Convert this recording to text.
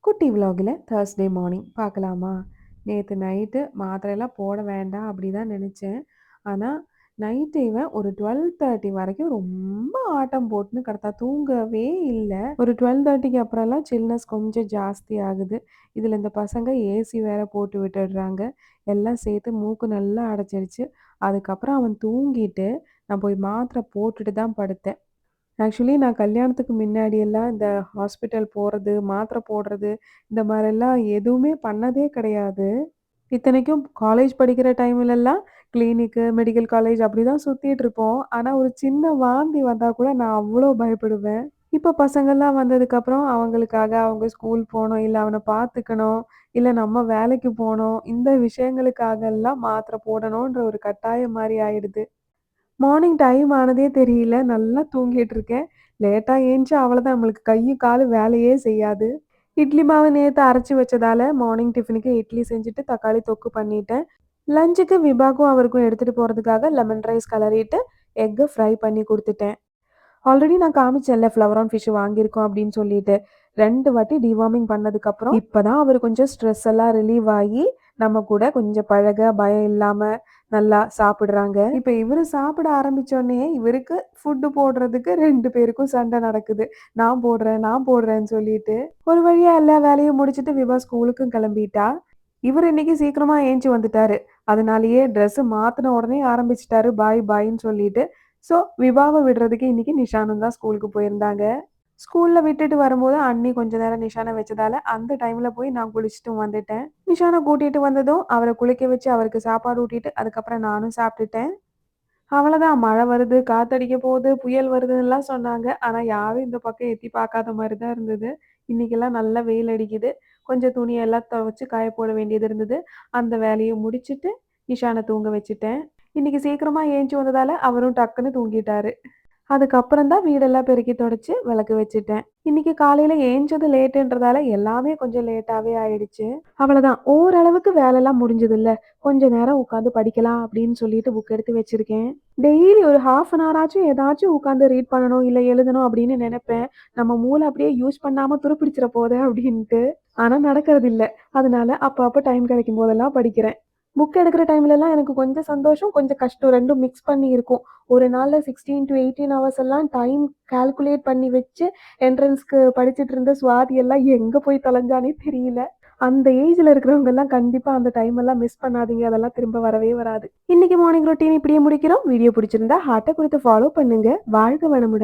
குட்டி விலாகில் Thursday morning பார்க்கலாமா? நேற்று நைட்டு மாத்திரையெல்லாம் போட வேண்டாம் அப்படி தான் நினச்சேன். ஆனால் நைட்டு இவன் ஒரு 12:30 வரைக்கும் ரொம்ப ஆட்டம் போட்டுன்னு கிடத்தா, தூங்கவே இல்லை. ஒரு 12:30க்கு அப்புறம்லாம் சில்னஸ் கொஞ்சம் ஜாஸ்தி ஆகுது. இதில் இந்த பசங்க ஏசி வேற போட்டு விட்டுடுறாங்க. எல்லாம் சேர்த்து மூக்கு நல்லா அடைச்சிருச்சு. அதுக்கப்புறம் அவன் தூங்கிட்டு நான் போய் மாத்திரை போட்டுட்டு தான் படுத்தேன். ஆக்சுவலி நான் கல்யாணத்துக்கு முன்னாடியெல்லாம் இந்த ஹாஸ்பிட்டல் போறது, மாத்திரை போடுறது, இந்த மாரிலாம் எதுவுமே பண்ணதே கிடையாது. இத்தனைக்கும் காலேஜ் படிக்கிற டைம்லலாம் கிளினிக்கு, மெடிக்கல் காலேஜ் அப்படிதான் சுத்திட்டு இருப்போம். ஆனா ஒரு சின்ன வாந்தி வந்தா கூட நான் அவ்ளோ பயப்படுவேன். இப்ப பசங்கள்லாம் வந்ததுக்கப்புறம் அவங்களுக்காக அவங்க ஸ்கூல் போணும், இல்ல அவன பார்த்துக்கணும், இல்ல நம்ம வேலைக்கு போணும். இந்த விஷயங்களுக்காகலாம் மாத்திரை போடணுன்ற ஒரு கட்டாயம் மாரி ஆயிடுது. மார்னிங் டைம் ஆனதே தெரியல. நல்லா தூங்கிட்டு இருக்கேன். லேட்டா எந்திச்சு அவ்வளோதான், நம்மளுக்கு கையும் காலும் வேலையே செய்யாது. இட்லி மாவு நேத்து அரைச்சு வச்சதால மார்னிங் டிஃபனுக்கு இட்லி செஞ்சுட்டு தக்காளி தொக்கு பண்ணிட்டேன். லஞ்சுக்கு விபாக்கும் அவருக்கும் எடுத்துட்டு போறதுக்காக லெமன் ரைஸ் கலரிட்டு எக்க ஃப்ரை பண்ணி குடுத்துட்டேன். ஆல்ரெடி நான் காமிச்சேன்ல ஃப்ளவர் ஆன் ஃபிஷ் வாங்கியிருக்கோம் அப்படின்னு சொல்லிட்டு. 2 வாட்டி டிவார்மிங் பண்ணதுக்கப்புறம் இப்பதான் அவரு கொஞ்சம் ஸ்ட்ரெஸ் எல்லாம் ரிலீவ் ஆகி நம்ம கூட கொஞ்சம் பழக, பயம் இல்லாம நல்லா சாப்பிடுறாங்க. இப்ப இவரு சாப்பிட ஆரம்பிச்சோனே இவருக்கு ஃபுட் போடுறதுக்கு 2 பேருக்கும் சண்டை நடக்குது. நான் போடுறேன், நான் போடுறேன்னு சொல்லிட்டு. ஒரு வழியா எல்லா வேலையும் முடிச்சுட்டு விவா ஸ்கூலுக்கும் கிளம்பிட்டா. இவரு இன்னைக்கு சீக்கிரமா ஏஞ்சி வந்துட்டாரு. அதனாலேயே ட்ரெஸ் மாத்துன உடனே ஆரம்பிச்சுட்டாரு பாய் பாய்ன்னு சொல்லிட்டு. ஸோ விபாவ விடுறதுக்கு இன்னைக்கு நிஷானும் தான் ஸ்கூலுக்கு போயிருந்தாங்க. ஸ்கூல்ல விட்டுட்டு வரும்போது அண்ணி கொஞ்ச நேரம் நிஷான வச்சதால அந்த டைம்ல போய் நான் குளிச்சுட்டும் வந்துட்டேன். நிஷான கூட்டிட்டு வந்ததும் அவரை குளிக்க வச்சு அவருக்கு சாப்பாடு ஊட்டிட்டு அதுக்கப்புறம் நானும் சாப்பிட்டுட்டேன். அவ்வளோதான், மழை வருது, காத்தடிக்க போகுது, புயல் வருதுன்னுலாம் சொன்னாங்க. ஆனா யாரும் இந்த பக்கம் எட்டி பார்க்காத மாரி தான் இருந்தது. இன்னைக்கெல்லாம் நல்லா வெயில் அடிக்குது. கொஞ்சம் துணியெல்லாம் துவைச்சு காய போட வேண்டியது இருந்தது. அந்த வேலைய முடிச்சுட்டு நிஷான தூங்க வச்சுட்டேன். இன்னைக்கு சீக்கிரமா ஏந்திச்சு வந்ததால அவரும் டக்குன்னு தூங்கிட்டாரு. அதுக்கப்புறம் தான் வீடெல்லாம் பெருக்கி தொடச்சு விளக்கு வச்சுட்டேன். இன்னைக்கு காலையில ஏஞ்சது லேட்டுன்றதால எல்லாமே கொஞ்சம் லேட்டாவே ஆயிடுச்சு. அவ்வளவுதான், ஓரளவுக்கு வேலைலாம் முடிஞ்சதுல்ல. கொஞ்ச நேரம் உட்காந்து படிக்கலாம் அப்படின்னு சொல்லிட்டு புக் எடுத்து வச்சிருக்கேன். டெய்லி ஒரு 1/2 அன் ஹவர் ஆச்சும் ஏதாச்சும் உட்காந்து ரீட் பண்ணணும், இல்ல எழுதணும் அப்படின்னு நினைப்பேன். நம்ம மூளை அப்படியே யூஸ் பண்ணாம துருப்பிடிச்சிட போகுது அப்படின்ட்டு. ஆனா நடக்கிறது இல்ல. அதனால அப்ப டைம் கிடைக்கும் போதெல்லாம் படிக்கிறேன். புக் எடுக்கிற டைம்லலாம் எனக்கு கொஞ்சம் சந்தோஷம், கொஞ்சம் கஷ்டம் 2ம் மிக்ஸ் பண்ணி இருக்கும். ஒரு நாள்ல 16 to 18 ஹவர்ஸ் எல்லாம் டைம் கால்குலேட் பண்ணி வச்சு என்ட்ரன்ஸ்க்கு படிச்சுட்டு இருந்த சுவாதி எல்லாம் எங்க போய் தொலைஞ்சானே தெரியல. அந்த ஏஜ்ல இருக்கிறவங்க எல்லாம் கண்டிப்பா அந்த டைம் எல்லாம் மிஸ் பண்ணாதீங்க. அதெல்லாம் திரும்ப வரவே வராது. இன்னைக்கு மார்னிங் ரொட்டீன் இப்படியே முடிக்கிறோம். வீடியோ பிடிச்சிருந்தா ஹார்ட்ட கொடுத்து ஃபாலோ பண்ணுங்க. வாழ்க வளமுடன்.